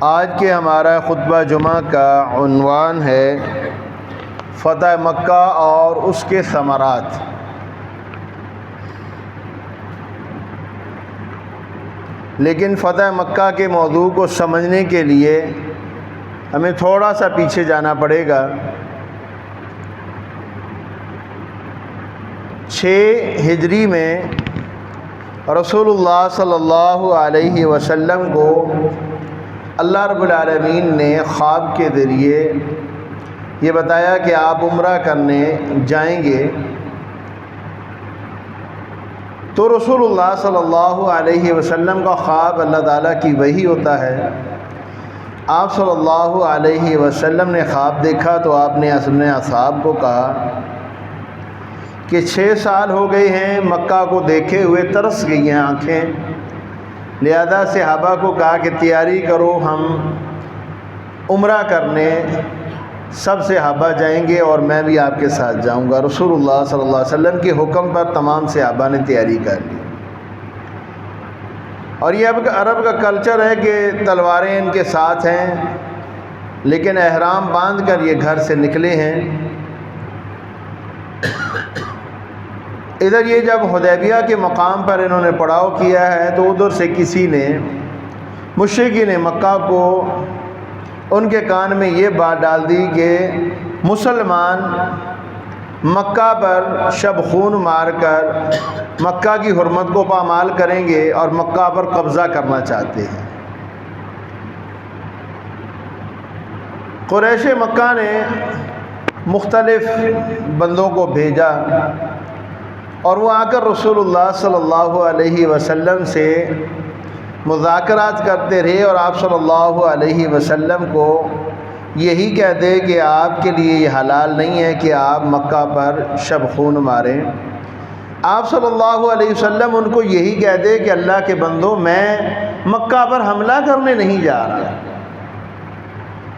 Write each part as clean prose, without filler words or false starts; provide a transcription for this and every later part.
آج کے ہمارا خطبہ جمعہ کا عنوان ہے فتح مکہ اور اس کے ثمرات۔ لیکن فتح مکہ کے موضوع کو سمجھنے کے لیے ہمیں تھوڑا سا پیچھے جانا پڑے گا۔ 6 ہجری میں رسول اللہ صلی اللہ علیہ وسلم کو اللہ رب العالمین نے خواب کے ذریعے یہ بتایا کہ آپ عمرہ کرنے جائیں گے، تو رسول اللہ صلی اللہ علیہ وسلم کا خواب اللہ تعالیٰ کی وحی ہوتا ہے۔ آپ صلی اللہ علیہ وسلم نے خواب دیکھا تو آپ نے اپنے اصحاب کو کہا کہ 6 سال ہو گئے ہیں مکہ کو دیکھے ہوئے، ترس گئی ہیں آنکھیں، لہذا صحابہ کو کہا کہ تیاری کرو، ہم عمرہ کرنے سب صحابہ جائیں گے اور میں بھی آپ کے ساتھ جاؤں گا۔ رسول اللہ صلی اللہ علیہ وسلم کے حکم پر تمام صحابہ نے تیاری کر لی۔ اور یہ اب عرب کا کلچر ہے کہ تلواریں ان کے ساتھ ہیں، لیکن احرام باندھ کر یہ گھر سے نکلے ہیں۔ ادھر یہ جب حدیبیہ کے مقام پر انہوں نے پڑاؤ کیا ہے تو ادھر سے کسی نے مشرکین مکہ کو ان کے کان میں یہ بات ڈال دی کہ مسلمان مکہ پر شب خون مار کر مکہ کی حرمت کو پامال کریں گے اور مکہ پر قبضہ کرنا چاہتے ہیں۔ قریش مکہ نے مختلف بندوں کو بھیجا اور وہ آ کر رسول اللہ صلی اللہ علیہ وسلم سے مذاکرات کرتے رہے اور آپ صلی اللہ علیہ وسلم کو یہی کہہ دے کہ آپ کے لیے یہ حلال نہیں ہے کہ آپ مکہ پر شب خون ماریں۔ آپ صلی اللہ علیہ وسلم ان کو یہی کہہ دے کہ اللہ کے بندوں، میں مکہ پر حملہ کرنے نہیں جا رہا،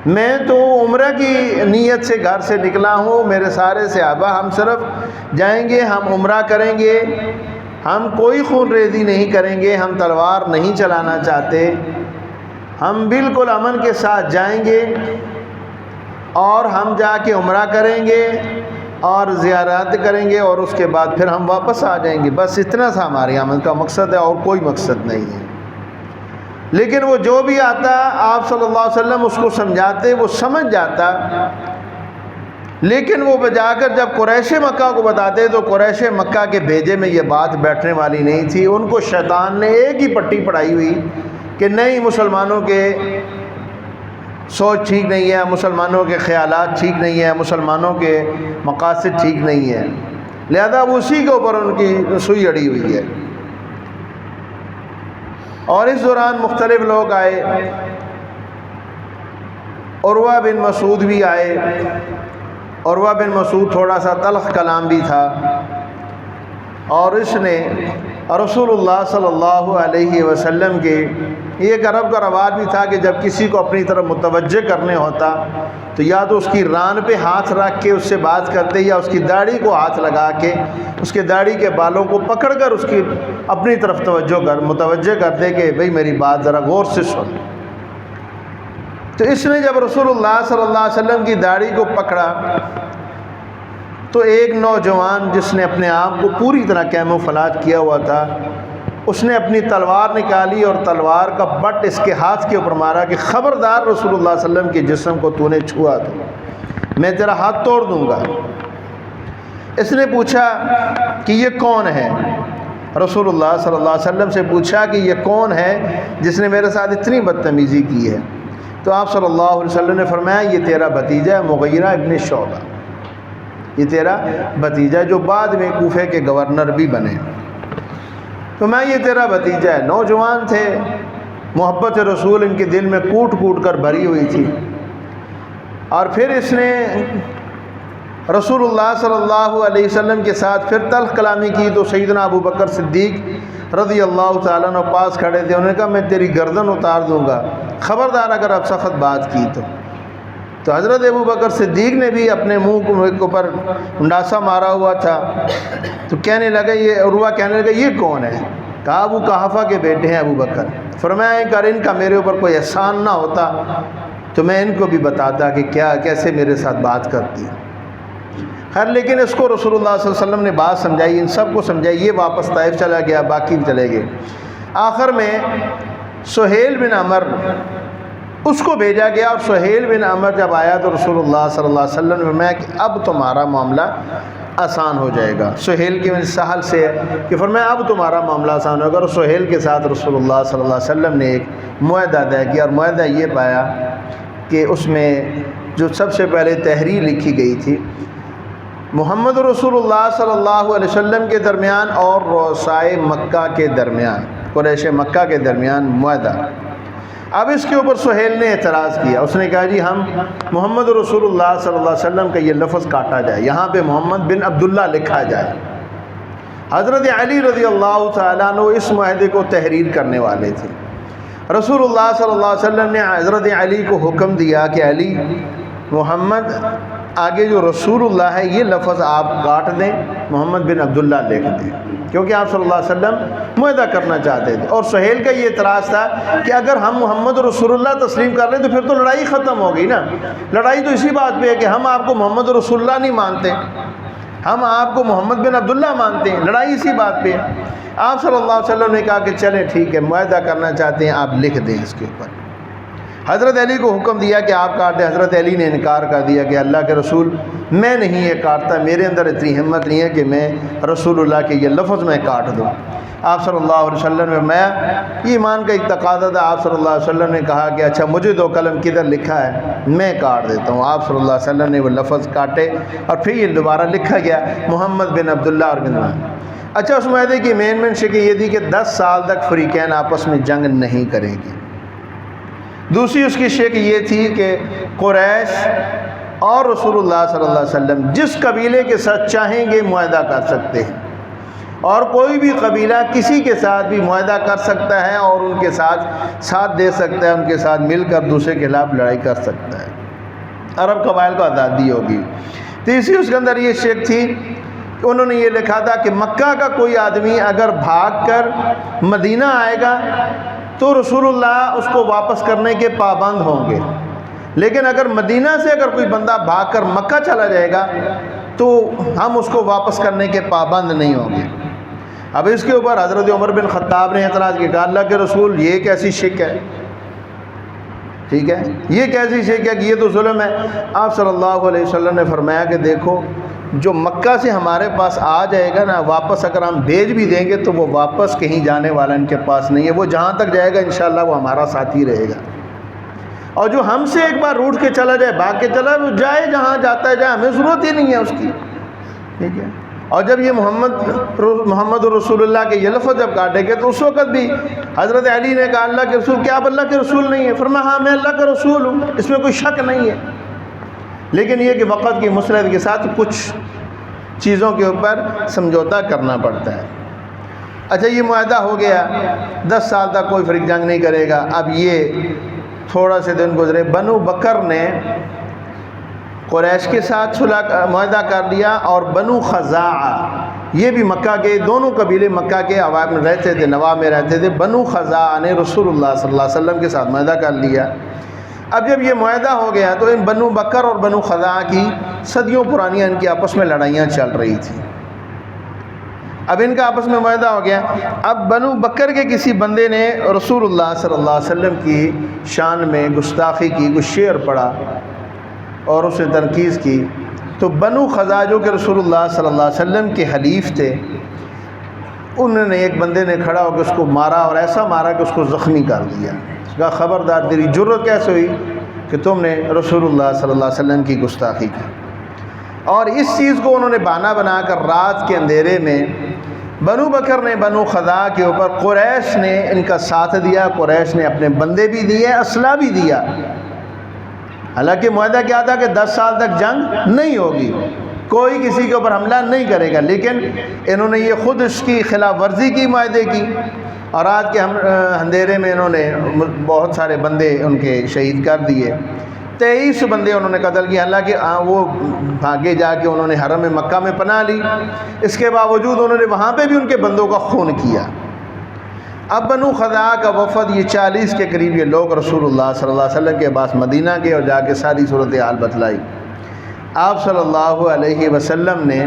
میں تو عمرہ کی نیت سے گھر سے نکلا ہوں، میرے سارے صحابہ ہم صرف جائیں گے، ہم عمرہ کریں گے، ہم کوئی خون ریزی نہیں کریں گے، ہم تلوار نہیں چلانا چاہتے، ہم بالکل امن کے ساتھ جائیں گے اور ہم جا کے عمرہ کریں گے اور زیارت کریں گے اور اس کے بعد پھر ہم واپس آ جائیں گے۔ بس اتنا سا ہمارے عمل کا مقصد ہے اور کوئی مقصد نہیں ہے۔ لیکن وہ جو بھی آتا آپ صلی اللہ علیہ وسلم اس کو سمجھاتے، وہ سمجھ جاتا، لیکن وہ بجا کر جب قریش مکہ کو بتاتے تو قریش مکہ کے بھیجے میں یہ بات بیٹھنے والی نہیں تھی۔ ان کو شیطان نے ایک ہی پٹی پڑھائی ہوئی کہ نہیں، مسلمانوں کے سوچ ٹھیک نہیں ہے، مسلمانوں کے خیالات ٹھیک نہیں ہیں، مسلمانوں کے مقاصد ٹھیک نہیں ہیں، لہذا اسی کے اوپر ان کی سوئی اڑی ہوئی ہے۔ اور اس دوران مختلف لوگ آئے، عروہ بن مسعود بھی آئے۔ عروہ بن مسعود تھوڑا سا تلخ کلام بھی تھا اور اس نے رسول اللہ صلی اللہ علیہ وسلم کے، یہ ایک عرب کا رواج بھی تھا کہ جب کسی کو اپنی طرف متوجہ کرنے ہوتا تو یا تو اس کی ران پہ ہاتھ رکھ کے اس سے بات کرتے یا اس کی داڑھی کو ہاتھ لگا کے اس کے داڑھی کے بالوں کو پکڑ کر اس کی اپنی طرف متوجہ کرتے کہ بھئی میری بات ذرا غور سے سن۔ تو اس نے جب رسول اللہ صلی اللہ علیہ وسلم کی داڑھی کو پکڑا تو ایک نوجوان جس نے اپنے آپ کو پوری طرح کیموفلاج کیا ہوا تھا، اس نے اپنی تلوار نکالی اور تلوار کا بٹ اس کے ہاتھ کے اوپر مارا کہ خبردار رسول اللہ صلی اللہ علیہ وسلم کے جسم کو تو نے چھوا تو میں تیرا ہاتھ توڑ دوں گا۔ اس نے پوچھا کہ یہ کون ہے؟ رسول اللہ صلی اللہ علیہ وسلم سے پوچھا کہ یہ کون ہے جس نے میرے ساتھ اتنی بدتمیزی کی ہے؟ تو آپ صلی اللہ علیہ وسلم نے فرمایا یہ تیرا بھتیجا ہے مغیرہ ابن شعبہ، یہ تیرا بھتیجا ہے جو بعد میں کوفے کے گورنر بھی بنے۔ تو میں یہ تیرا بھتیجا ہے۔ نوجوان تھے، محبت رسول ان کے دل میں کوٹ کوٹ کر بھری ہوئی تھی۔ اور پھر اس نے رسول اللہ صلی اللہ علیہ وسلم کے ساتھ پھر تلخ کلامی کی تو سیدنا ابو بکر صدیق رضی اللہ تعالیٰ عنہ پاس کھڑے تھے، انہوں نے کہا میں تیری گردن اتار دوں گا، خبردار اگر اب سخت بات کی تو حضرت ابو بکر صدیق نے بھی اپنے منہ کے اوپر انڈاسا مارا ہوا تھا۔ تو کہنے لگا، یہ عروہ کہنے لگا یہ کون ہے؟ کہا ابو قحافہ کے بیٹے ہیں ابو بکر۔ فرمایا اگر ان کا میرے اوپر کوئی احسان نہ ہوتا تو میں ان کو بھی بتاتا کہ کیسے میرے ساتھ بات کرتی ہے۔ خیر لیکن اس کو رسول اللہ صلی اللہ علیہ وسلم نے بات سمجھائی، ان سب کو سمجھائی، یہ واپس طائف چلا گیا، باقی بھی چلے گئے۔ آخر میں سہیل بن عمر اس کو بھیجا گیا، اور سہیل بن عمر جب آیا تو رسول اللہ صلی اللہ علیہ وسلم نے فرمایا کہ اب تمہارا معاملہ آسان ہو جائے گا۔ سہیل کی سہل سے ہے کہ فرمایا اب تمہارا معاملہ آسان ہوگا، اور سہیل کے ساتھ رسول اللہ صلی اللہ علیہ وسلم نے ایک معاہدہ طے کیا، اور معاہدہ یہ پایا کہ اس میں جو سب سے پہلے تحریر لکھی گئی تھی محمد رسول اللہ صلی اللہ علیہ وسلم کے درمیان اور رؤسائے مکہ کے درمیان، قریش مکہ کے درمیان معاہدہ۔ اب اس کے اوپر سہیل نے اعتراض کیا، اس نے کہا جی ہم محمد رسول اللہ صلی اللہ علیہ وسلم کا یہ لفظ کاٹا جائے، یہاں پہ محمد بن عبداللہ لکھا جائے۔ حضرت علی رضی اللہ تعالیٰ عنہ اس معاہدے کو تحریر کرنے والے تھے۔ رسول اللہ صلی اللہ علیہ وسلم نے حضرت علی کو حکم دیا کہ علی محمد آگے جو رسول اللہ ہے یہ لفظ آپ کاٹ دیں، محمد بن عبداللہ لکھ دیں، کیونکہ آپ صلی اللہ علیہ وسلم معاہدہ کرنا چاہتے تھے۔ اور سہیل کا یہ اعتراض تھا کہ اگر ہم محمد رسول اللہ تسلیم کر لیں تو پھر تو لڑائی ختم ہو گئی نا، لڑائی تو اسی بات پہ ہے کہ ہم آپ کو محمد رسول اللہ نہیں مانتے، ہم آپ کو محمد بن عبداللہ مانتے ہیں، لڑائی اسی بات پہ ہے۔ آپ صلی اللہ علیہ وسلم نے کہا کہ چلیں ٹھیک ہے، معاہدہ کرنا چاہتے ہیں آپ لکھ دیں اس کے اوپر۔ حضرت علی کو حکم دیا کہ آپ کاٹ دیں، حضرت علی نے انکار کر دیا کہ اللہ کے رسول میں نہیں یہ کاٹتا، میرے اندر اتنی ہمت نہیں ہے کہ میں رسول اللہ کے یہ لفظ میں کاٹ دوں۔ آپ صلی اللہ علیہ وسلم نے میں یہ ایمان کا ایک تقاضا تھا، آپ صلی اللہ علیہ وسلم نے کہا کہ اچھا مجھے دو قلم کدھر لکھا ہے میں کاٹ دیتا ہوں۔ آپ صلی اللہ علیہ وسلم نے وہ لفظ کاٹے اور پھر یہ دوبارہ لکھا گیا محمد بن عبداللہ اور بن عمر۔ اچھا اس معاہدے کی مین شکل یہ تھی کہ 10 سال تک فریقین آپس میں جنگ نہیں کریں گے۔ دوسری اس کی شکل یہ تھی کہ قریش اور رسول اللہ صلی اللہ علیہ وسلم جس قبیلے کے ساتھ چاہیں گے معاہدہ کر سکتے ہیں، اور کوئی بھی قبیلہ کسی کے ساتھ بھی معاہدہ کر سکتا ہے اور ان کے ساتھ دے سکتا ہے، ان کے ساتھ مل کر دوسرے کے خلاف لڑائی کر سکتا ہے، عرب قبائل کو آزادی ہوگی۔ تیسری اس کے اندر یہ شک تھی کہ انہوں نے یہ لکھا تھا کہ مکہ کا کوئی آدمی اگر بھاگ کر مدینہ آئے گا تو رسول اللہ اس کو واپس کرنے کے پابند ہوں گے، لیکن اگر مدینہ سے اگر کوئی بندہ بھاگ کر مکہ چلا جائے گا تو ہم اس کو واپس کرنے کے پابند نہیں ہوں گے۔ اب اس کے اوپر حضرت عمر بن خطاب نے اعتراض کیا، اللہ کے رسول یہ کیسی شک ہے، ٹھیک ہے یہ کیسی شک ہے کہ یہ تو ظلم ہے۔ آپ صلی اللہ علیہ وسلم نے فرمایا کہ دیکھو جو مکہ سے ہمارے پاس آ جائے گا نا، واپس اگر ہم بھیج بھی دیں گے تو وہ واپس کہیں جانے والا ان کے پاس نہیں ہے، وہ جہاں تک جائے گا انشاءاللہ وہ ہمارا ساتھی رہے گا، اور جو ہم سے ایک بار روٹ کے چلا جائے بھاگ کے چلا وہ جائے جہاں جاتا ہے، جائے ہمیں ضرورت ہی نہیں ہے اس کی، ٹھیک ہے۔ اور جب یہ محمد رسول اللہ کے یہ لفظ جب کاٹے گے تو اس وقت بھی حضرت علی نے کہا اللہ کے رسول، کیا آپ اللہ کے رسول نہیں ہیں؟ فرمایا ہاں میں اللہ کا رسول ہوں، اس میں کوئی شک نہیں ہے، لیکن یہ کہ وقت کی مسرت کے ساتھ کچھ چیزوں کے اوپر سمجھوتا کرنا پڑتا ہے۔ اچھا یہ معاہدہ ہو گیا، 10 سال تک کوئی فریق جنگ نہیں کرے گا۔ اب یہ تھوڑا سے دن گزرے، بنو بکر نے قریش کے ساتھ معاہدہ کر لیا، اور بنو خزاعہ یہ بھی مکہ کے دونوں قبیلے مکہ کے عوام میں رہتے تھے، نواح میں رہتے تھے، بنو خزاعہ نے رسول اللہ صلی اللہ علیہ وسلم کے ساتھ معاہدہ کر لیا۔ اب جب یہ معاہدہ ہو گیا تو ان بنو بکر اور بنو خزاعہ کی صدیوں پرانی ان کی آپس میں لڑائیاں چل رہی تھیں۔ اب ان کا آپس میں معاہدہ ہو گیا، اب بنو بکر کے کسی بندے نے رسول اللہ صلی اللہ علیہ وسلم کی شان میں گستاخی کی، کچھ شعر پڑھا اور اسے تنقید کی، تو بنو خزاعہ جو کہ رسول اللہ صلی اللہ علیہ وسلم کے حلیف تھے، انہوں نے ایک بندے نے کھڑا ہو کے اس کو مارا، اور ایسا مارا کہ اس کو زخمی کر دیا۔ کہا خبردار تیری جرت کیسے ہوئی کہ تم نے رسول اللہ صلی اللہ علیہ وسلم کی گستاخی کی۔ اور اس چیز کو انہوں نے بہانہ بنا کر رات کے اندھیرے میں بنو بکر نے بنو خزاعہ کے اوپر، قریش نے ان کا ساتھ دیا، قریش نے اپنے بندے بھی دیے، اسلحہ بھی دیا۔ حالانکہ معاہدہ کیا تھا کہ 10 سال تک جنگ نہیں ہوگی، کوئی کسی کے اوپر حملہ نہیں کرے گا، لیکن انہوں نے یہ خود اس کی خلاف ورزی کی معاہدے کی، اور رات کے اندھیرے میں انہوں نے بہت سارے بندے ان کے شہید کر دیے، 23 بندے انہوں نے قتل کیے۔ حالانکہ وہ بھاگے جا کے انہوں نے حرم مکہ میں پناہ لی، اس کے باوجود انہوں نے وہاں پہ بھی ان کے بندوں کا خون کیا۔ اب بنو خزاعہ کا وفد یہ 40 کے قریب یہ لوگ رسول اللہ صلی اللہ علیہ وسلم کے پاس مدینہ گئے اور جا کے ساری صورتحال بتلائی۔ آپ صلی اللہ علیہ وسلم نے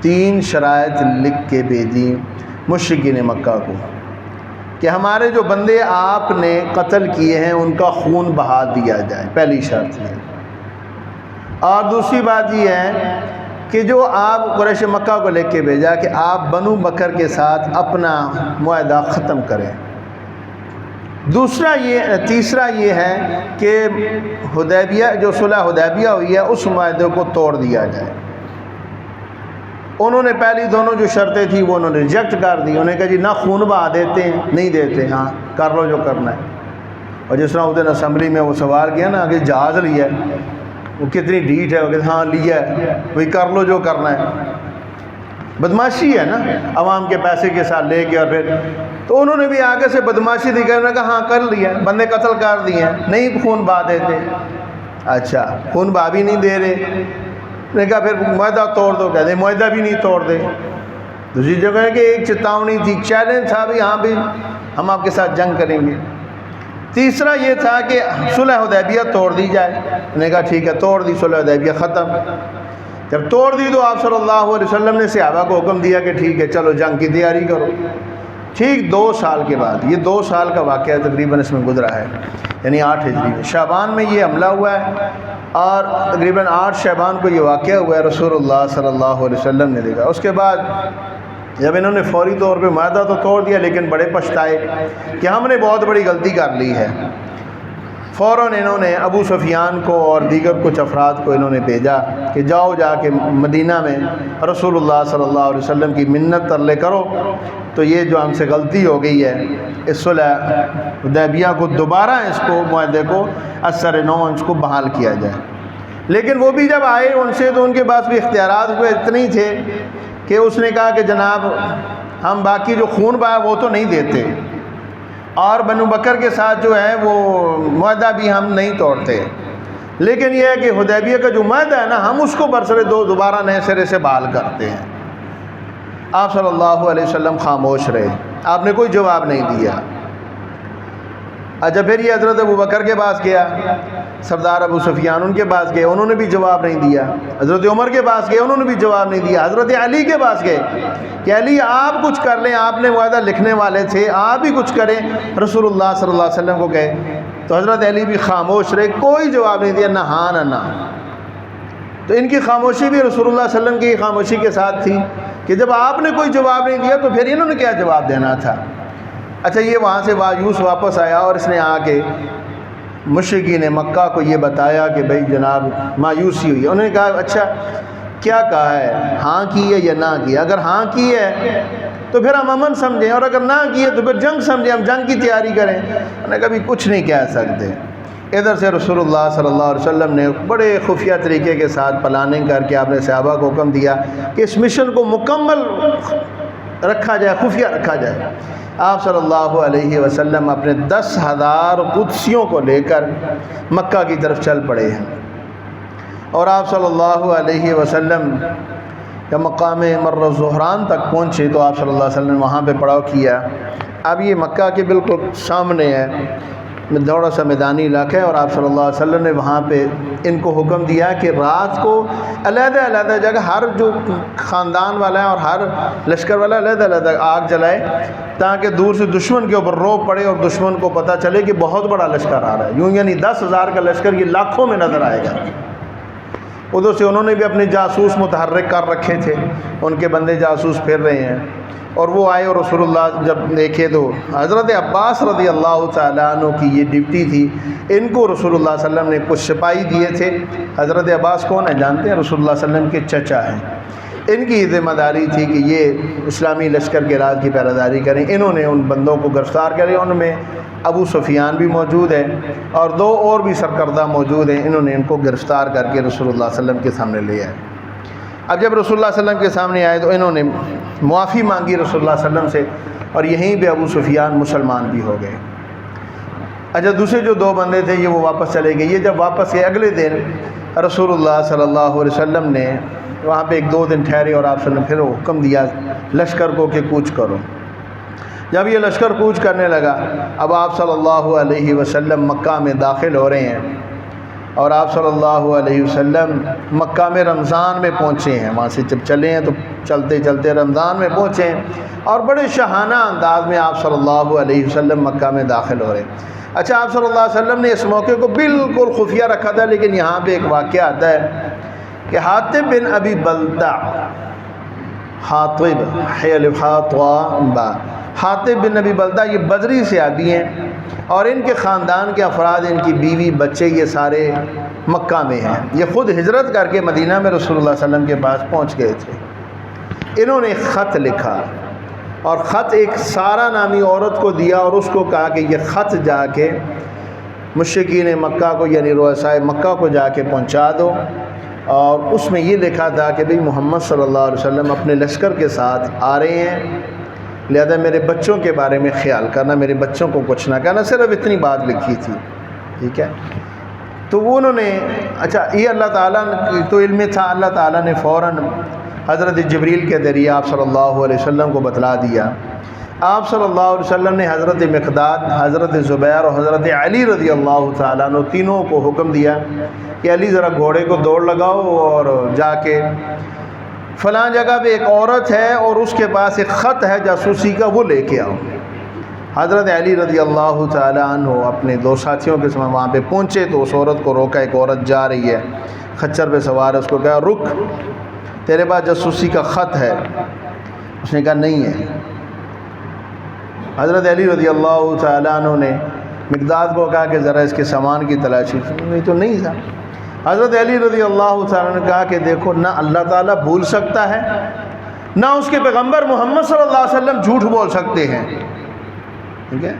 3 شرائط لکھ کے بھیجی مشرکین مکہ کو کہ ہمارے جو بندے آپ نے قتل کیے ہیں ان کا خون بہا دیا جائے، پہلی شرط ہے۔ اور دوسری بات یہ ہے کہ جو آپ قریش مکہ کو لکھ کے بھیجا کہ آپ بنو بکر کے ساتھ اپنا معاہدہ ختم کریں۔ تیسرا یہ ہے کہ حدیبیہ جو صلح حدیبیہ ہوئی ہے اس معاہدے کو توڑ دیا جائے۔ انہوں نے پہلی دونوں جو شرطیں تھیں وہ انہوں نے ریجیکٹ کر دی۔ انہوں نے کہا جی نہ خون بہا دیتے ہیں، نہیں دیتے، ہاں کر لو جو کرنا ہے۔ اور جس طرح اس دن اسمبلی میں وہ سوال کیا نا کہ جہاز لیا ہے، وہ کتنی ڈیٹ ہے، وہ کہتے ہاں لیا ہے، وہی کر لو جو کرنا ہے۔ بدماشی ہے نا، عوام کے پیسے کے ساتھ لے کے، اور پھر تو انہوں نے بھی آگے سے بدماشی دی، انہوں نے کہا ہاں کر لیا، بندے قتل کر دیے ہیں، نہیں خون بہا دیتے۔ اچھا خون بہا بھی نہیں دے رہے، نے کہا پھر معاہدہ توڑ دو، کہتے ہیں معاہدہ بھی نہیں توڑ دے۔ دوسری جگہ ہے کہ ایک چتاونی تھی، چیلنج تھا بھی ہاں بھی ہم آپ کے ساتھ جنگ کریں گے۔ تیسرا یہ تھا کہ صلح حدیبیہ توڑ دی جائے۔ نے کہا ٹھیک ہے، توڑ دی صلح حدیبیہ، ختم۔ جب توڑ دی تو آپ صلی اللہ علیہ وسلم نے صحابہ کو حکم دیا کہ ٹھیک ہے چلو جنگ کی تیاری کرو۔ ٹھیک 2 سال کے بعد، یہ 2 سال کا واقعہ تقریباً اس میں گزرا ہے، یعنی 8 ہجری میں شعبان میں یہ حملہ ہوا ہے، اور تقریباً 8 شعبان کو یہ واقعہ ہوا ہے۔ رسول اللہ صلی اللہ علیہ وسلم نے دیکھا۔ اس کے بعد جب انہوں نے فوری طور پہ معاہدہ تو توڑ دیا، لیکن بڑے پچھتائے کہ ہم نے بہت بڑی غلطی کر لی ہے۔ فوراً انہوں نے ابو سفیان کو اور دیگر کچھ افراد کو انہوں نے بھیجا کہ جاؤ جا کے مدینہ میں رسول اللہ صلی اللہ علیہ وسلم کی منت ترلے کرو، تو یہ جو ہم سے غلطی ہو گئی ہے اس صلح حدیبیہ کو دوبارہ اس کو معاہدے کو اثر نو اس کو بحال کیا جائے۔ لیکن وہ بھی جب آئے ان سے تو ان کے پاس بھی اختیارات ہوئے اتنے ہی تھے کہ اس نے کہا کہ جناب ہم باقی جو خون بہا وہ تو نہیں دیتے، اور بنو بکر کے ساتھ جو ہے وہ معاہدہ بھی ہم نہیں توڑتے، لیکن یہ ہے کہ حدیبیہ کا جو معاہدہ ہے نا ہم اس کو برسر دوبارہ نئے سرے سے بحال کرتے ہیں۔ آپ صلی اللہ علیہ وسلم خاموش رہے، آپ نے کوئی جواب نہیں دیا۔ اچھا پھر یہ حضرت ابو بکر کے پاس گیا، سردار ابو سفیان ان کے پاس گئے، انہوں نے بھی جواب نہیں دیا۔ حضرت عمر کے پاس گئے، انہوں نے بھی جواب نہیں دیا۔ حضرت علی کے پاس گئے کہ علی آپ کچھ کر لیں، آپ نے معاہدہ لکھنے والے تھے، آپ ہی کچھ کریں، رسول اللہ صلی اللہ علیہ وسلم کو کہے۔ تو حضرت علی بھی خاموش رہے، کوئی جواب نہیں دیا، نہ ہاں نہ نہ۔ تو ان کی خاموشی بھی رسول اللہ صلی اللہ علیہ وسلم کی خاموشی کے ساتھ تھی کہ جب آپ نے کوئی جواب نہیں دیا تو پھر انہوں نے کیا جواب دینا تھا۔ اچھا یہ وہاں سے مایوس واپس آیا اور اس نے آ کے مشرکین مکہ کو یہ بتایا کہ بھئی جناب مایوسی ہوئی ہے۔ انہوں نے کہا اچھا کیا کہا ہے، ہاں کی ہے یا نہ کی ہے؟ اگر ہاں کی ہے تو پھر ہم امن سمجھیں، اور اگر نہ کی ہے تو پھر جنگ سمجھیں، ہم جنگ کی تیاری کریں۔ انہوں نے کبھی کچھ نہیں کہہ سکتے۔ ادھر سے رسول اللہ صلی اللہ علیہ وسلم نے بڑے خفیہ طریقے کے ساتھ پلاننگ کر کے آپ نے صحابہ کو حکم دیا کہ اس مشن کو مکمل رکھا جائے، خفیہ رکھا جائے۔ آپ صلی اللہ علیہ وسلم اپنے 10,000 قدسیوں کو لے کر مکہ کی طرف چل پڑے ہیں، اور آپ صلی اللہ علیہ وسلم جب مقام مر زہران تک پہنچے تو آپ صلی اللہ علیہ وسلم نے وہاں پہ پڑاؤ کیا۔ اب یہ مکہ کے بالکل سامنے ہے، تھوڑا سا میدانی علاقہ ہے، اور آپ صلی اللہ علیہ وسلم نے وہاں پہ ان کو حکم دیا کہ رات کو علیحدہ علیحدہ جگہ ہر جو خاندان والا ہے اور ہر لشکر والا علیحدہ علیحدہ آگ جلائے، تاکہ دور سے دشمن کے اوپر روب پڑے اور دشمن کو پتہ چلے کہ بہت بڑا لشکر آ رہا ہے۔ یوں یعنی 10,000 کا لشکر یہ لاکھوں میں نظر آئے گا۔ ادھر سے انہوں نے بھی اپنے جاسوس متحرک کر رکھے تھے، ان کے بندے جاسوس پھر رہے ہیں، اور وہ آئے اور رسول اللہ جب دیکھے تو حضرت عباس رضی اللہ تعالیٰ عنہ کی یہ ڈیوٹی تھی، ان کو رسول اللہ صلی اللہ علیہ وسلم نے کچھ سپاہی دیے تھے۔ حضرت عباس کون ہیں جانتے ہیں؟ رسول اللہ صلی اللہ علیہ وسلم کے چچا ہیں۔ ان کی ذمہ داری تھی کہ یہ اسلامی لشکر کے راز کی پہرےداری کریں۔ انہوں نے ان بندوں کو گرفتار کرے، ان میں ابو سفیان بھی موجود ہے اور 2 اور بھی سرکردہ موجود ہیں۔ انہوں نے ان کو گرفتار کر کے رسول اللہ صلی اللہ علیہ وسلم کے سامنے لے آئے۔ اب جب رسول اللہ صلی اللہ علیہ وسلم کے سامنے آئے تو انہوں نے معافی مانگی رسول اللہ صلی اللہ علیہ وسلم سے، اور یہیں پہ ابو سفیان مسلمان بھی ہو گئے۔ اچھا دوسرے جو 2 بندے تھے یہ وہ واپس چلے گئے۔ یہ جب واپس گئے اگلے دن رسول اللہ صلی اللہ علیہ وسلم نے وہاں پہ 1-2 دن ٹھہرے، اور آپ صلی اللہ علیہ وسلم نے پھر حکم دیا لشکر کو کہ کوچ کرو۔ جب یہ لشکر کوچ کرنے لگا، اب آپ صلی اللہ علیہ وسلم مکہ میں داخل ہو رہے ہیں، اور آپ صلی اللہ علیہ وسلم مکہ میں رمضان میں پہنچے ہیں۔ وہاں سے جب چلے ہیں تو چلتے چلتے رمضان میں پہنچے ہیں، اور بڑے شاہانہ انداز میں آپ صلی اللہ علیہ وسلم مکہ میں داخل ہو رہے ہیں۔ اچھا، آپ صلی اللہ علیہ وسلم نے اس موقع کو بالکل خفیہ رکھا تھا، لیکن یہاں پہ ایک واقعہ آتا ہے کہ حاطب بن ابی بلتع، حاطب بن ابی بلتع یہ بدری صحابی ہیں، اور ان کے خاندان کے افراد، ان کی بیوی بچے، یہ سارے مکہ میں ہیں۔ یہ خود ہجرت کر کے مدینہ میں رسول اللہ صلی اللہ علیہ وسلم کے پاس پہنچ گئے تھے۔ انہوں نے خط لکھا، اور خط ایک سارہ نامی عورت کو دیا، اور اس کو کہا کہ یہ خط جا کے مشرکین مکہ کو، یعنی رؤسائے مکہ کو جا کے پہنچا دو، اور اس میں یہ لکھا تھا کہ بھئی محمد صلی اللہ علیہ وسلم اپنے لشکر کے ساتھ آ رہے ہیں، لہذا میرے بچوں کے بارے میں خیال کرنا، میرے بچوں کو کچھ نہ کہنا، صرف اتنی بات لکھی تھی، ٹھیک ہے۔ تو وہ انہوں نے، اچھا یہ اللہ تعالیٰ تو علم تھا، اللہ تعالیٰ نے فوراً حضرت جبریل کے ذریعے آپ صلی اللہ علیہ وسلم کو بتلا دیا۔ آپ صلی اللہ علیہ وسلم نے حضرت مقداد، حضرت زبیر اور حضرت علی رضی اللہ تعالیٰ عنہ تینوں کو حکم دیا کہ علی ذرا گھوڑے کو دوڑ لگاؤ، اور جا کے فلاں جگہ پہ ایک عورت ہے اور اس کے پاس ایک خط ہے جاسوسی کا، وہ لے کے آؤ۔ حضرت علی رضی اللہ تعالیٰ عنہ اپنے دو ساتھیوں کے ساتھ وہاں پہ پہنچے تو اس عورت کو روکا، ایک عورت جا رہی ہے خچر پہ سوار ہے، اس کو کہا رک، تیرے پاس جاسوسی کا خط ہے؟ اس نے کہا نہیں ہے۔ حضرت علی رضی اللہ تعالیٰ عنہ نے مقداد کو کہا کہ ذرا اس کے سامان کی تلاشی، نہیں تو نہیں تھا۔ حضرت علی رضی اللہ تعالیٰ نے کہا کہ دیکھو، نہ اللہ تعالیٰ بھول سکتا ہے، نہ اس کے پیغمبر محمد صلی اللہ علیہ وسلم جھوٹ بول سکتے ہیں، ٹھیک ہے۔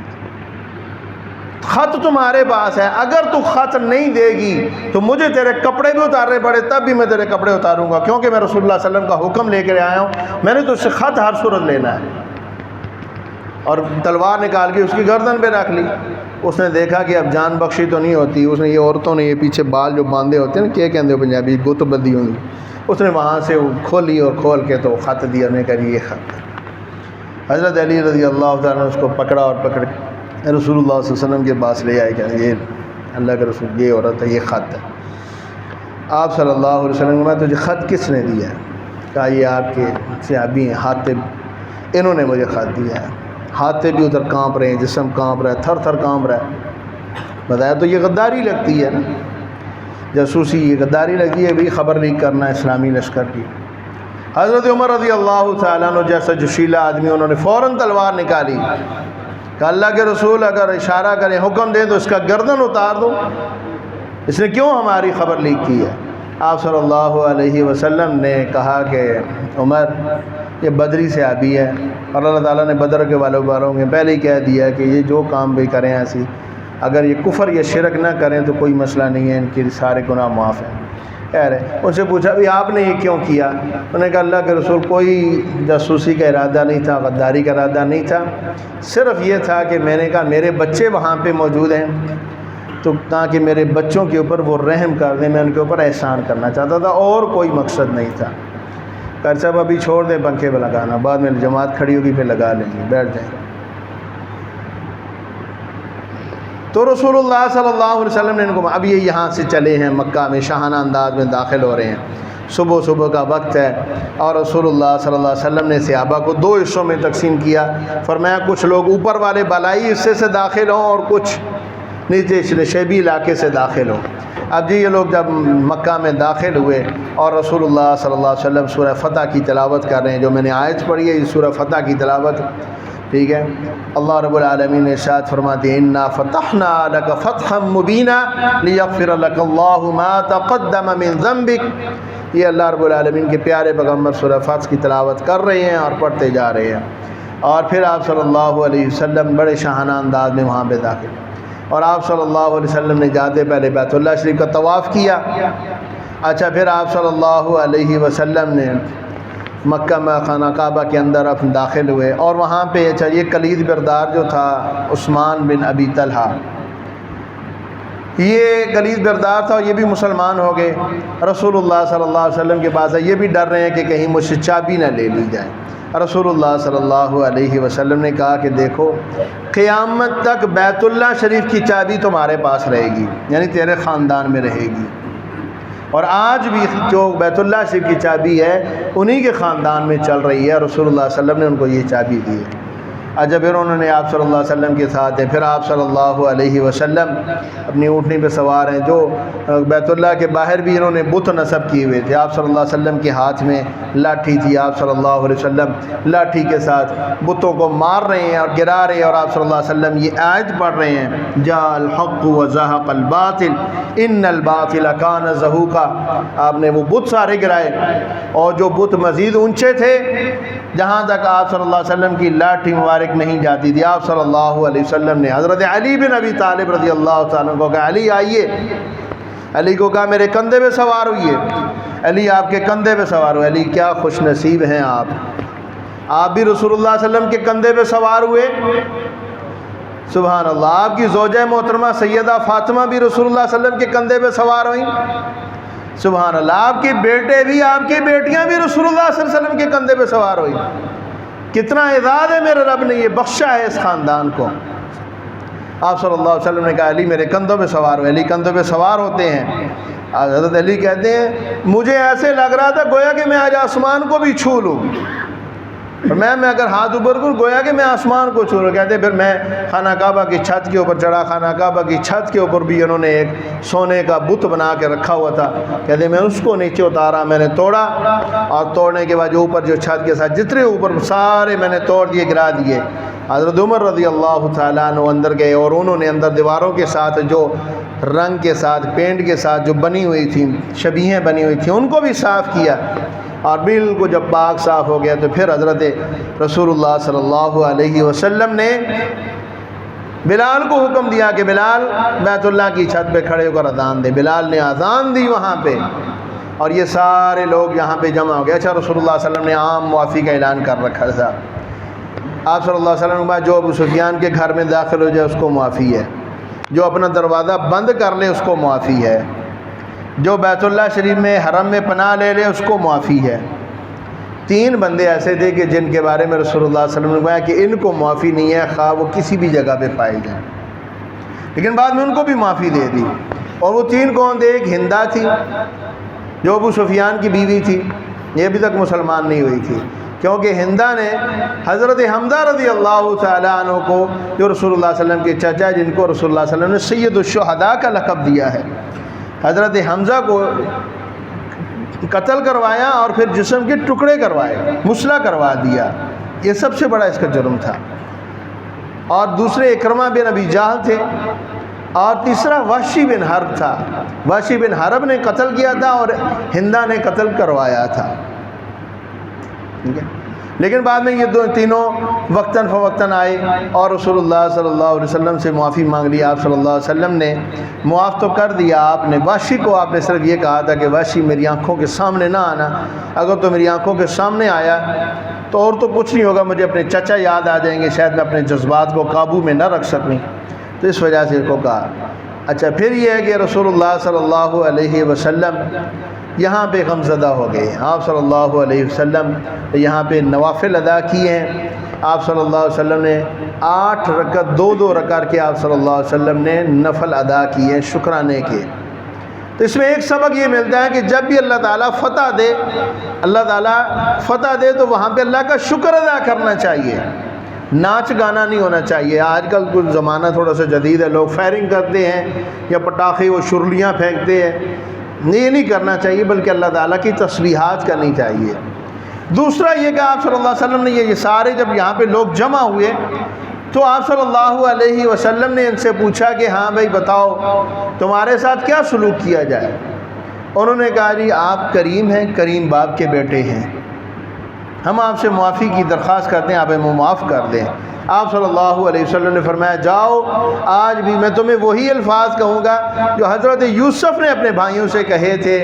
خط تمہارے پاس ہے، اگر تو خط نہیں دے گی تو مجھے تیرے کپڑے بھی اتارنے پڑے تب بھی میں تیرے کپڑے اتاروں گا، کیونکہ میں رسول اللہ صلی اللہ علیہ وسلم کا حکم لے کر آیا ہوں، میں نے تو اس سے خط ہر صورت لینا ہے۔ اور تلوار نکال کے اس کی گردن پہ رکھ لی۔ اس نے دیکھا کہ اب جان بخشی تو نہیں ہوتی، اس نے، یہ عورتوں نے یہ پیچھے بال جو باندھے ہوتے ہیں نا، کیا کہتے ہیں پنجابی، گت بدی ہوں گی، اس نے وہاں سے کھولی اور کھول کے تو خط دیا، نے کہا یہ خط۔ حضرت علی رضی اللہ تعالیٰ نے اس کو پکڑا اور پکڑ کے رسول اللہ صلی اللہ علیہ وسلم کے پاس لے آئے کہ یہ اللہ کے رسول، یہ عورت ہے، یہ خط ہے۔ آپ صلی اللہ علیہ وسلم نے، تجھے خط کس نے دیا ہے؟ کہا یہ آپ کے صحابی ہیں حاطب، انہوں نے مجھے خط دیا ہے۔ حاطب بھی ادھر کانپ رہے ہیں، جسم کانپ رہا ہے، تھر تھر کانپ رہا ہے۔ بتایا تو یہ غداری لگتی ہے نا، جاسوسی، یہ غداری لگتی ہے بھی، خبر لیک کرنا اسلامی لشکر کی۔ حضرت عمر رضی اللہ تعالیٰ عنہ جیسا جوشیلا آدمی، انہوں نے فوراً تلوار نکالی کہ اللہ کے رسول اگر اشارہ کریں، حکم دیں تو اس کا گردن اتار دو، اس نے کیوں ہماری خبر لیک کی ہے؟ آپ صلی اللہ علیہ وسلم نے کہا کہ عمر، یہ بدری صحابی ہے، اور اللہ تعالیٰ نے بدر کے والوں میں پہلے ہی کہہ دیا کہ یہ جو کام بھی کریں ایسی، اگر یہ کفر یا شرک نہ کریں تو کوئی مسئلہ نہیں ہے، ان کے سارے گناہ معاف ہیں۔ کہہ رہے ان سے پوچھا بھی آپ نے یہ کیوں کیا؟ انہوں نے کہا اللہ کے رسول، کوئی جاسوسی کا ارادہ نہیں تھا، غداری کا ارادہ نہیں تھا، صرف یہ تھا کہ میں نے کہا میرے بچے وہاں پہ موجود ہیں تو تاکہ میرے بچوں کے اوپر وہ رحم کر دیں، میں ان کے اوپر احسان کرنا چاہتا تھا، اور کوئی مقصد نہیں تھا۔ کہا صاحب ابھی چھوڑ دیں پنکھے پہ لگانا، بعد میں جماعت کھڑی ہوگی پھر لگا لیں گے، بیٹھ جائیں۔ تو رسول اللہ صلی اللہ علیہ وسلم نے ان کو، اب یہ یہاں سے چلے ہیں مکہ میں، شاہانہ انداز میں داخل ہو رہے ہیں، صبح کا وقت ہے، اور رسول اللہ صلی اللہ علیہ وسلم نے صحابہ کو دو حصوں میں تقسیم کیا، فرمایا کچھ لوگ اوپر والے بالائی حصے سے داخل ہوں اور کچھ نیچے شیبی علاقے سے داخل ہوں۔ اب جی یہ لوگ جب مکہ میں داخل ہوئے اور رسول اللہ صلی اللہ علیہ وسلم سورہ فتح کی تلاوت کر رہے ہیں، جو میں نے آیت پڑھی ہے یہ سورہ فتح کی تلاوت، ٹھیک ہے۔ اللہ رب العالمین نے ارشاد فرماتے ہیں انا فتحنا لک فتحا مبینا لیغفر لک اللہ ما تقدم من ذنبک۔ یہ اللہ رب العالمین کے پیارے پیغمبر سورہ فتح کی تلاوت کر رہے ہیں اور پڑھتے جا رہے ہیں، اور پھر آپ صلی اللہ علیہ وسلم بڑے شاہانہ انداز میں وہاں پہ داخل، اور آپ صلی اللہ علیہ وسلم نے جاتے پہلے بیت اللہ شریف کا طواف کیا۔ اچھا، پھر آپ صلی اللہ علیہ وسلم نے مکہ میں خانہ کعبہ کے اندر اپنے داخل ہوئے، اور وہاں پہ اچھا یہ کلید بردار جو تھا عثمان بن ابی طلحہ، یہ غلیظ بردار تھا اور یہ بھی مسلمان ہو گئے، رسول اللہ صلی اللہ علیہ وسلم کے پاس ہے، یہ بھی ڈر رہے ہیں کہ کہیں مجھ سے چابی نہ لے لی جائے۔ رسول اللہ صلی اللہ علیہ وسلم نے کہا کہ دیکھو قیامت تک بیت اللہ شریف کی چابی تمہارے پاس رہے گی، یعنی تیرے خاندان میں رہے گی، اور آج بھی جو بیت اللہ شریف کی چابی ہے انہی کے خاندان میں چل رہی ہے۔ رسول اللہ صلی اللہ علیہ وسلم نے ان کو یہ چابی دی ہے۔ جب پھر انہوں نے آپ صلی اللہ علیہ وسلم کے ساتھ ہیں، پھر آپ صلی اللہ علیہ وسلم اپنی اونٹنی پہ سوار ہیں، جو بیت اللہ کے باہر بھی انہوں نے بت نصب کیے ہوئے تھے۔ آپ صلی اللہ علیہ وسلم کے ہاتھ میں لاٹھی تھی، آپ صلی اللہ علیہ وسلم لاٹھی کے ساتھ بتوں کو مار رہے ہیں اور گرا رہے ہیں، اور آپ صلی اللہ علیہ وسلم یہ آیت پڑھ رہے ہیں، جاء الحق وزهق الباطل ان الباطل کان زہوقا۔ آپ نے وہ بت سارے گرائے، اور جو بت مزید اونچے تھے جہاں تک آپ صلی اللہ علیہ وسلم کی لاٹھی مبارک نہیں جاتی تھی، آپ صلی اللہ علیہ وسلم نے حضرت علی بن ابی طالب رضی اللہ تعالیٰ کو کہا علی آئیے، علی کو کہا میرے کندھے پہ سوار ہوئیے، علی آپ کے کندھے پہ سوار ہوئے۔ علی کیا خوش نصیب ہیں آپ بھی رسول اللہ صلی اللہ علیہ وسلم کے کندھے پہ سوار ہوئے، سبحان اللہ۔ آپ کی زوجہ محترمہ سیدہ فاطمہ بھی رسول اللہ صلی اللہ علیہ وسلم کے کندھے پہ سوار ہوئیں، سبحان اللہ۔ آپ کے بیٹے بھی، آپ کی بیٹیاں بھی رسول اللہ صلی اللہ علیہ وسلم کے کندھے پہ سوار ہوئی۔ کتنا اعزاز ہے میرے رب نے یہ بخشا ہے اس خاندان کو۔ آپ صلی اللہ علیہ وسلم نے کہا علی میرے کندھوں پہ سوار ہوئے۔ علی کندھوں پہ سوار ہوتے ہیں، حضرت علی کہتے ہیں مجھے ایسے لگ رہا تھا گویا کہ میں آج آسمان کو بھی چھو لوں، اور میں اگر ہاتھ اوپر کروں گویا کہ میں آسمان کو چھو لوں۔ کہتے ہیں پھر میں خانہ کعبہ کی چھت کے اوپر چڑھا، خانہ کعبہ کی چھت کے اوپر بھی انہوں نے ایک سونے کا بت بنا کے رکھا ہوا تھا، کہتے ہیں میں اس کو نیچے اتارا، میں نے توڑا، اور توڑنے کے بعد جو اوپر جو چھت کے ساتھ جتنے اوپر سارے میں نے توڑ دیے، گرا دیے۔ حضرت عمر رضی اللہ تعالیٰ عنہ اندر گئے، اور انہوں نے اندر دیواروں کے ساتھ جو رنگ کے ساتھ پینٹ کے ساتھ جو بنی ہوئی تھیں، شبیہیں بنی ہوئی تھیں، ان کو بھی صاف کیا، اور بالکل جب پاک صاف ہو گیا تو پھر حضرت رسول اللہ صلی اللہ علیہ وسلم نے بلال کو حکم دیا کہ بلال بیت اللہ کی چھت پہ کھڑے ہو کر اذان دے۔ بلال نے اذان دی وہاں پہ، اور یہ سارے لوگ یہاں پہ جمع ہو گئے۔ اچھا رسول اللہ صلی اللہ علیہ وسلم نے عام معافی کا اعلان کر رکھا تھا۔ آپ صلی اللہ علیہ وسلم کے بعد جو ابو سفیان کے گھر میں داخل ہو جائے اس کو معافی ہے، جو اپنا دروازہ بند کر لے اس کو معافی ہے، جو بیت اللہ شریف میں حرم میں پناہ لے لے اس کو معافی ہے۔ 3 بندے ایسے تھے کہ جن کے بارے میں رسول اللہ صلی اللہ علیہ وسلم نے کہا کہ ان کو معافی نہیں ہے، خواہ وہ کسی بھی جگہ پہ پائے جائیں، لیکن بعد میں ان کو بھی معافی دے دی۔ اور وہ 3 کون تھے؟ ایک ہندا تھی جو ابو سفیان کی بیوی تھی، یہ ابھی تک مسلمان نہیں ہوئی تھی، کیونکہ ہندا نے حضرت حمزہ رضی اللہ تعالیٰ عنہ کو، جو رسول اللہ صلی اللہ علیہ وسلم کے چچا، جن کو رسول اللہ صلی اللہ علیہ وسلم نے سید الشہداء کا لقب دیا ہے، حضرت حمزہ کو قتل کروایا اور پھر جسم کے ٹکڑے کروائے، مسلح کروا دیا، یہ سب سے بڑا اس کا جرم تھا۔ اور دوسرے اکرمہ بن ابی جہل تھے، اور تیسرا وحشی بن حرب تھا۔ وحشی بن حرب نے قتل کیا تھا اور ہندا نے قتل کروایا تھا، ٹھیک ہے؟ لیکن بعد میں یہ تینوں وقتاً فوقتاً آئے اور رسول اللہ صلی اللہ علیہ وسلم سے معافی مانگ لی۔ آپ صلی اللہ علیہ وسلم نے معاف تو کر دیا، آپ نے وحشی کو آپ نے صرف یہ کہا تھا کہ وحشی میری آنکھوں کے سامنے نہ آنا، اگر تو میری آنکھوں کے سامنے آیا تو اور تو کچھ نہیں ہوگا، مجھے اپنے چچا یاد آ جائیں گے، شاید میں اپنے جذبات کو قابو میں نہ رکھ سکوں، تو اس وجہ سے اس کو کہا۔ اچھا پھر یہ ہے کہ رسول اللہ صلی اللہ علیہ وسلم یہاں پہ غمزدہ ہو گئے۔ آپ صلی اللہ علیہ وسلم یہاں پہ نوافل ادا کیے ہیں۔ آپ صلی اللہ علیہ وسلم نے 8 رکعت 2 رکعت کے آپ صلی اللہ علیہ وسلم نے نفل ادا کیے ہیں شکرانے کے۔ تو اس میں ایک سبق یہ ملتا ہے کہ جب بھی اللہ تعالیٰ فتح دے، اللہ تعالیٰ فتح دے تو وہاں پہ اللہ کا شکر ادا کرنا چاہیے، ناچ گانا نہیں ہونا چاہیے۔ آج کل کچھ زمانہ تھوڑا سا جدید ہے، لوگ فائرنگ کرتے ہیں یا پٹاخے و شرلیاں پھینکتے ہیں، یہ نہیں کرنا چاہیے، بلکہ اللہ تعالیٰ کی تسبیحات کرنی چاہیے۔ دوسرا یہ کہ آپ صلی اللہ علیہ وسلم نے یہ سارے جب یہاں پہ لوگ جمع ہوئے تو آپ صلی اللہ علیہ وسلم نے ان سے پوچھا کہ ہاں بھائی بتاؤ تمہارے ساتھ کیا سلوک کیا جائے۔ انہوں نے کہا جی آپ کریم ہیں، کریم باپ کے بیٹے ہیں، ہم آپ سے معافی کی درخواست کرتے ہیں، آپ ہمیں معاف کر دیں۔ آپ صلی اللہ علیہ وسلم نے فرمایا جاؤ آج بھی میں تمہیں وہی الفاظ کہوں گا جو حضرت یوسف نے اپنے بھائیوں سے کہے تھے،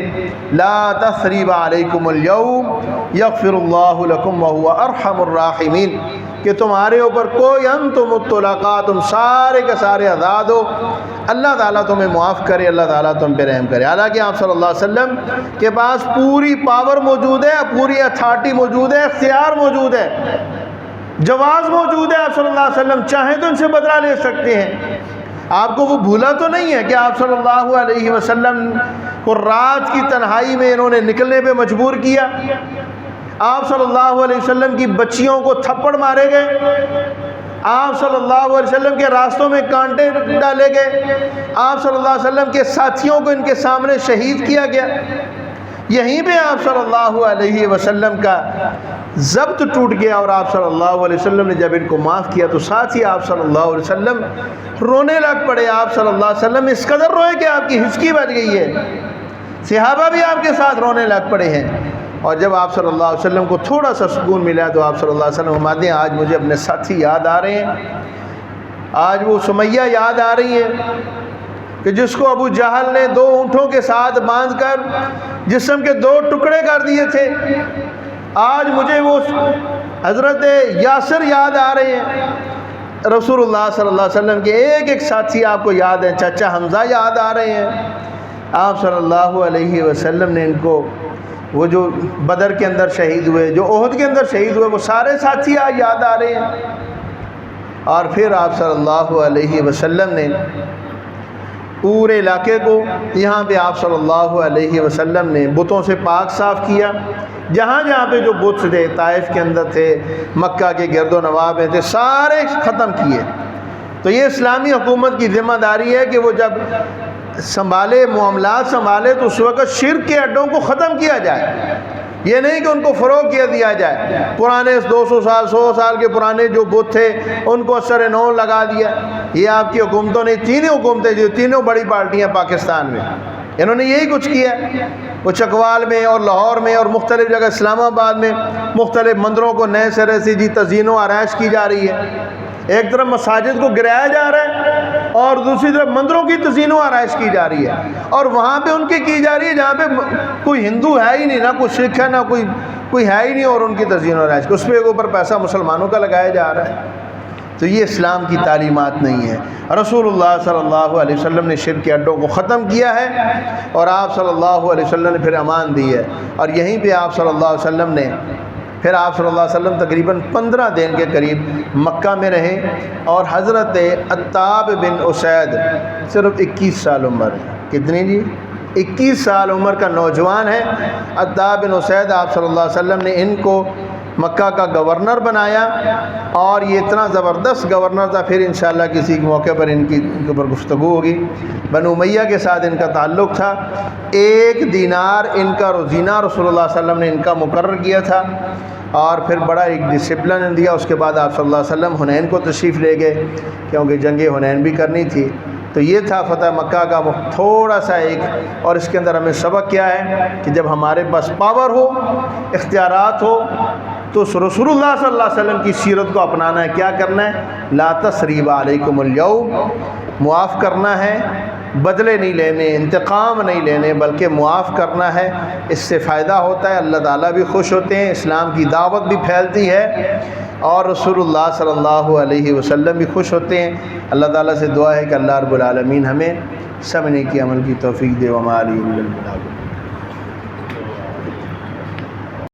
لا تثریب علیکم اليوم یغفر اللہ لکم وہو ارحم الراحمین، کہ تمہارے اوپر کوئی انتم الطلقاء، تم سارے کے سارے آزاد ہو، اللہ تعالیٰ تمہیں معاف کرے، اللہ تعالیٰ تم پہ رحم کرے۔ حالانکہ آپ صلی اللہ علیہ وسلم کے پاس پوری پاور موجود ہے، پوری اتھارٹی موجود ہے، اختیار موجود ہے، جواز موجود ہے، آپ صلی اللہ علیہ وسلم چاہیں تو ان سے بدلہ لے سکتے ہیں۔ آپ کو وہ بھولا تو نہیں ہے کہ آپ صلی اللہ علیہ وسلم کو رات کی تنہائی میں انہوں نے نکلنے پہ مجبور کیا، آپ صلی اللہ علیہ وسلم کی بچیوں کو تھپڑ مارے گئے، آپ صلی اللہ علیہ وسلم کے راستوں میں کانٹے ڈالے گئے، آپ صلی اللہ علیہ وسلم کے ساتھیوں کو ان کے سامنے شہید کیا گیا۔ یہیں پہ آپ صلی اللہ علیہ وسلم کا ضبط ٹوٹ گیا، اور آپ صلی اللہ علیہ وسلم نے جب ان کو معاف کیا تو ساتھ ہی آپ صلی اللہ علیہ وسلم رونے لگ پڑے۔ آپ صلی اللہ علیہ وسلم اس قدر روئے کہ آپ کی ہچکی بچ گئی ہے، صحابہ بھی آپ کے ساتھ رونے لگ پڑے ہیں۔ اور جب آپ صلی اللہ علیہ وسلم کو تھوڑا سا سکون ملا تو آپ صلی اللہ علیہ وسلم فرماتے ہیں آج مجھے اپنے ساتھی یاد آ رہے ہیں، آج وہ سمیہ یاد آ رہی ہے کہ جس کو ابو جہل نے 2 اونٹوں کے ساتھ باندھ کر جسم کے 2 ٹکڑے کر دیے تھے، آج مجھے وہ حضرت یاسر یاد آ رہے ہیں۔ رسول اللہ صلی اللہ علیہ وسلم کے ایک ایک ساتھی آپ کو یاد ہیں، چچا حمزہ یاد آ رہے ہیں۔ آپ صلی اللہ علیہ وسلم نے ان کو وہ جو بدر کے اندر شہید ہوئے، جو احد کے اندر شہید ہوئے، وہ سارے ساتھی آج یاد آ رہے ہیں۔ اور پھر آپ صلی اللہ علیہ وسلم نے پورے علاقے کو، یہاں پہ آپ صلی اللہ علیہ وسلم نے بتوں سے پاک صاف کیا، جہاں جہاں پہ جو بت تھے، طائف کے اندر تھے، مکہ کے گرد و نواح میں تھے، سارے ختم کیے۔ تو یہ اسلامی حکومت کی ذمہ داری ہے کہ وہ جب سنبھالے، معاملات سنبھالے، تو اس وقت شرک کے اڈوں کو ختم کیا جائے، یہ نہیں کہ ان کو فروغ کیا دیا جائے۔ پرانے 200 سال 100 سال کے پرانے جو بت تھے ان کو اثر نو لگا دیا۔ یہ آپ کی حکومتوں نے، تینوں حکومتیں جو تینوں بڑی پارٹیاں پاکستان میں، انہوں نے یہی کچھ کیا۔ وہ چکوال میں اور لاہور میں اور مختلف جگہ اسلام آباد میں مختلف مندروں کو نئے سرے سے تزئین و آرائش کی جا رہی ہے۔ ایک طرف مساجد کو گرایا جا رہا ہے اور دوسری طرف مندروں کی تزئین و آرائش کی جا رہی ہے، اور وہاں پہ ان کی جا رہی ہے جہاں پہ کوئی ہندو ہے ہی نہیں، نہ کوئی سکھ ہے، نہ کوئی ہے ہی نہیں، اور ان کی تزئین و آرائش اس پہ اوپر پیسہ مسلمانوں کا لگایا جا رہا ہے۔ تو یہ اسلام کی تعلیمات نہیں ہے۔ رسول اللہ صلی اللہ علیہ وسلم نے شرک کے اڈوں کو ختم کیا ہے، اور آپ صلی اللہ علیہ وسلم نے پھر امان دی ہے۔ اور یہیں پہ آپ صلی اللہ علیہ وسلم نے پھر آپ صلی اللہ علیہ وسلم تقریباً 15 دن کے قریب مکہ میں رہے، اور حضرت عتاب بن اسید صرف 21 سال عمر ہے۔ کتنی جی؟ 21 سال عمر کا نوجوان ہے عتاب بن اسید۔ آپ صلی اللہ علیہ وسلم نے ان کو مکہ کا گورنر بنایا، اور یہ اتنا زبردست گورنر تھا، پھر انشاءاللہ کسی موقع پر ان کے اوپر گفتگو ہوگی۔ بنو امیہ کے ساتھ ان کا تعلق تھا، 1 دینار ان کا روزینہ رسول اللہ صلی اللہ علیہ وسلم نے ان کا مقرر کیا تھا، اور پھر بڑا ایک ڈسپلن دیا۔ اس کے بعد آپ صلی اللہ علیہ وسلم حنین کو تشریف لے گئے، کیونکہ جنگ حنین بھی کرنی تھی۔ تو یہ تھا فتح مکہ کا تھوڑا سا ایک، اور اس کے اندر ہمیں سبق کیا ہے کہ جب ہمارے پاس پاور ہو، اختیارات ہو، تو رسول اللہ صلی اللہ علیہ وسلم کی سیرت کو اپنانا ہے۔ کیا کرنا ہے؟ لا تثریب علیکم اليوم، معاف کرنا ہے، بدلے نہیں لینے، انتقام نہیں لینے، بلکہ معاف کرنا ہے۔ اس سے فائدہ ہوتا ہے، اللہ تعالیٰ بھی خوش ہوتے ہیں، اسلام کی دعوت بھی پھیلتی ہے، اور رسول اللہ صلی اللہ علیہ وسلم بھی خوش ہوتے ہیں۔ اللہ تعالیٰ سے دعا ہے کہ اللہ رب العالمین ہمیں سمجھنے کی، عمل کی توفیق دے۔ وما علیہ الا البلاغ۔